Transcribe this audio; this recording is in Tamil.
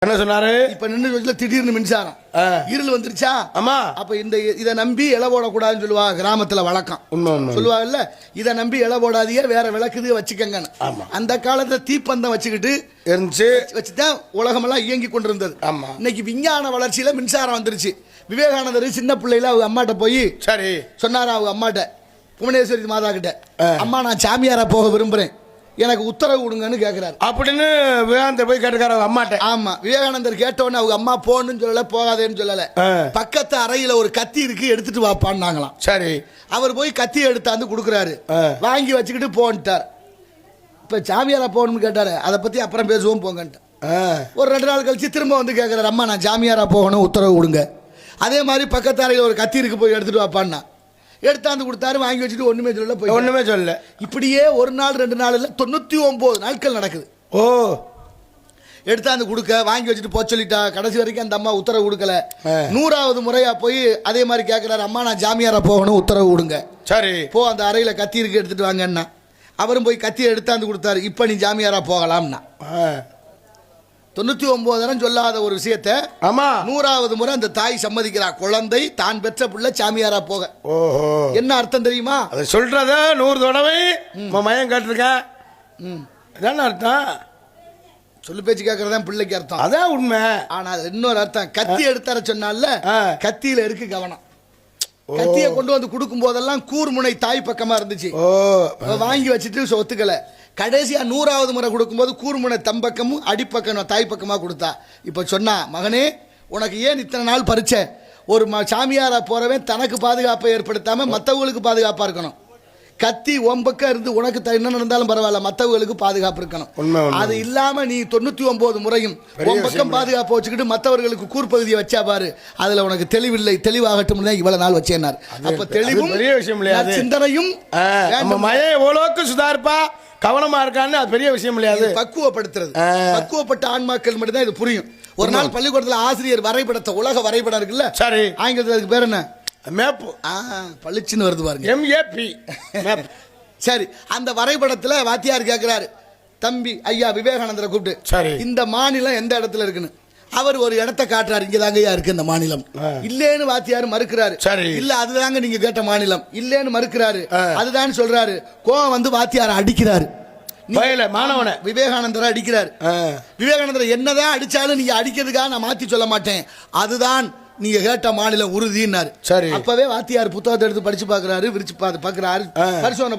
என்ன சொன்னாரு? இப்ப நின்று திடீர்னு மின்சாரம் இருள் வந்துருச்சா? ஆமா. அப்ப இந்த இதை நம்பி இலை போடக்கூடாதுன்னு சொல்லுவா கிராமத்துல வழக்கம். சொல்லுவாங்கல்ல, இதை நம்பி இலை போடாதீங்க, வேற விளக்குது வச்சுக்கங்க. அந்த காலத்துல தீப்பந்தம் வச்சுக்கிட்டு இருந்துச்சு, வச்சுதான் உலகமெல்லாம் இயங்கி கொண்டிருந்தது. ஆமா. இன்னைக்கு விஞ்ஞான வளர்ச்சியில மின்சாரம் வந்துருச்சு. விவேகானந்தர் சின்ன பிள்ளையில அவங்க அம்மாட்ட போய் சரி சொன்னாரா, அவங்க அம்மாட்ட, புவனேஸ்வரி மாதா கிட்ட, அம்மா நான் சாமியாரா போக விரும்புறேன், எனக்கு உத்தரவு கொடுங்கன்னு கேட்கிறாரு அப்படின்னு விவேகானந்தர் போய் கேட்டுக்காரு அவங்க அம்மாட்ட. ஆமா. விவேகானந்தர் கேட்டவொடனே அவங்க அம்மா போன்னு சொல்லல, போகாதேன்னு சொல்லல. பக்கத்து அறையில ஒரு கத்தி இருக்கு, எடுத்துட்டு வாப்பான்னாங்களாம். சரி. அவர் போய் கத்தி எடுத்தாந்து கொடுக்குறாரு, வாங்கி வச்சுக்கிட்டு போன்ட்டார். இப்ப சாமியாரா போகணும்னு கேட்டாரு, அதை பத்தி அப்புறம் பேசுவோம் போங்கன்ட்டு. ஒரு 2 நாள் கழிச்சு திரும்ப வந்து கேட்கிறாரு, அம்மா நான் சாமியாரா போகணும், உத்தரவு கொடுங்க. அதே மாதிரி பக்கத்து அறையில ஒரு கத்தி இருக்கு, போய் எடுத்துட்டு வாப்பான்னா எடுத்தாந்து கொடுத்தாரு, வாங்கி வச்சுட்டு ஒண்ணுமே சொல்லல, போய் ஒண்ணுமே சொல்லல. இப்படியே 1 நாள் 2 நாள் இல்ல 99 நாட்கள் நடக்குது. ஓ. எடுத்தாந்து கொடுக்க, வாங்கி வச்சுட்டு போக சொல்லிட்டா. கடைசி வரைக்கும் அந்த அம்மா உத்தரவு கொடுக்கல. 100வது முறையா போய் அதே மாதிரி கேட்கிறாரு, அம்மா நான் ஜாமியாரா போகணும், உத்தரவு கொடுங்க. சரி. போ, அந்த அறையில கத்தி இருக்கு, எடுத்துட்டு வாங்கன்னா. அவரும் போய் கத்தியை எடுத்தாந்து கொடுத்தாரு. இப்ப நீ ஜாமியாரா போகலாம்னா. 99 தரம் சொல்லாத ஒரு விஷயத்த, ஆமா, 100வது முறை அந்த தாய் சம்மதிக்கிறா. குழந்தை தான் பெற்ற பிள்ளை சாமியாரா போக. ஓஹோ. என்ன அர்த்தம் தெரியுமா? அதை சொல்றத 100 தடவை மயம் கேட்டிருக்க. என்ன அர்த்தம்? சொல்லு பேச்சு கேட்கறதான் பிள்ளைக்கு அர்த்தம். அதான் உண்மை. ஆனா இன்னொரு அர்த்தம், கத்தி எடுத்தார சொன்னால கத்தியில இருக்கு கவனம். கத்தியை கொண்டு வந்து கொடுக்கும் போதெல்லாம் கூர்முனை தாய் பக்கமா இருந்துச்சு. வாங்கி வச்சுட்டு ஒத்துக்கல. கடைசியா 100வது முறை கொடுக்கும்போது கூர்முனை தம்பக்கமும் அடிப்பக்கம் தாய் பக்கமா கொடுத்தா. இப்ப சொன்னா, மகனே உனக்கு ஏன் இத்தனை நாள் பறிச்ச? ஒரு சாமியாரா போறவன் தனக்கு பாதுகாப்பை ஏற்படுத்தாம மற்றவங்களுக்கு பாதுகாப்பா இருக்கணும். கத்தி உன் பக்கம் இருந்து உனக்கு என்ன நடந்தாலும் பரவாயில்ல, மற்றவங்களுக்கு பாதுகாப்பு இருக்கணும். அது இல்லாம நீ 99 முறையும் உன் பக்கம் பாதுகாப்பு வச்சுக்கிட்டு மற்றவர்களுக்கு கூர்பகுதியை வச்சா பாரு, அதுல உனக்கு தெளிவில்லை. தெளிவாகட்டும், இவ்வளவு நாள் வச்சேன்னாரு. அப்ப தெளிவும் பெரிய விஷயம் இல்லையா? சிந்தனையும் மயம் எவ்வளவுக்கு சுதாரிப்பா கவனமா இருக்கான்னு அது பெரிய விஷயம் இல்லையாது. பக்குவப்படுத்துறது. பக்குவப்பட்ட ஆன்மாக்கள் மட்டும்தான் இது புரியும். ஒரு நாள் பள்ளிக்கூடத்தில் ஆசிரியர் வரைபடத்தை, உலக வரைபடம் இருக்குல்ல, சரி, ஆங்கிலத்தில் அதுக்கு பேர் என்ன? மேப். பளிச்சுன்னு வருது பாருங்க, MAP. சரி, அந்த வரைபடத்துல வாத்தியார் கேட்கிறாரு, தம்பி ஐயா விவேகானந்தரை கூப்பிட்டு, சரி, இந்த மாநிலம் எந்த இடத்துல இருக்குன்னு. அவர் ஒரு இடத்தை காட்டுறாரு, இங்கதாங்கய்யா இருக்கு இந்த மாநிலம். இல்லேன்னு வாத்தியார் மறுக்கிறாரு. சரி, இல்ல அதுதாங்க நீங்க கேட்ட மாநிலம், இல்லேன்னு மறுக்கிறாரு. அதுதான் சொல்றாரு. கோவம் வந்து வாத்தியார் அடிக்கிறாரு, மாணவனை விவேகானந்தரை அடிக்கிறாரு. விவேகானந்தர் என்னதான் அடிச்சாலும் நீங்க அடிக்கிறதுக்காக நான் மாத்தி சொல்ல மாட்டேன், அதுதான் நீங்க கேட்ட மாநிலம் உறுதினாரு. சரி, அப்பவே வாத்தியார் புத்தகத்தை எடுத்து படிச்சு பாக்குறாரு, விரிச்சு பாக்குறாரு, பரிசோதனை